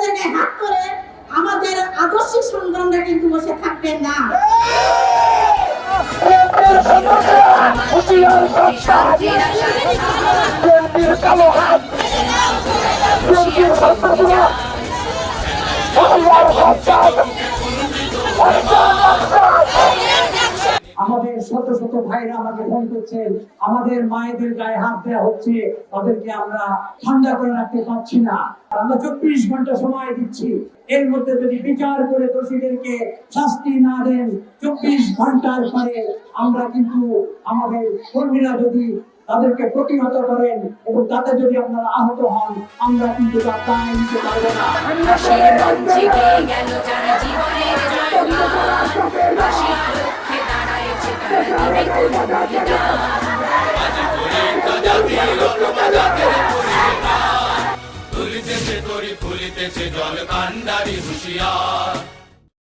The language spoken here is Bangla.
কর্মীদের গায়ে হাত করে আমাদের আদর্শিক সংগ্রামরা কিন্তু বসে থাকবেন না। আমাদের শত শত ভাইরা আমাকে ফোন করছেন, আমাদের মায়েদের গায়ে হাত দেওয়া হচ্ছে, তাদেরকে আমরা ঠান্ডা করে রাখতে পারছি না। আমরা 24 ঘন্টা সময় দিচ্ছি, এর মধ্যে যদি বিচার করে দোষীদেরকে শাস্তি না দেন, 24 ঘন্টার পরে আমরা কিন্তু আমাদের কর্মীরা যদি তাদেরকে প্রতিহত করেন এবং তাতে যদি আপনারা আহত হন, আমরা কিন্তু তা দায় নিতে পারবো না। ফুলিতেছে তরি ফুলিতেছে জল কান্ডারি হুঁশিয়ার।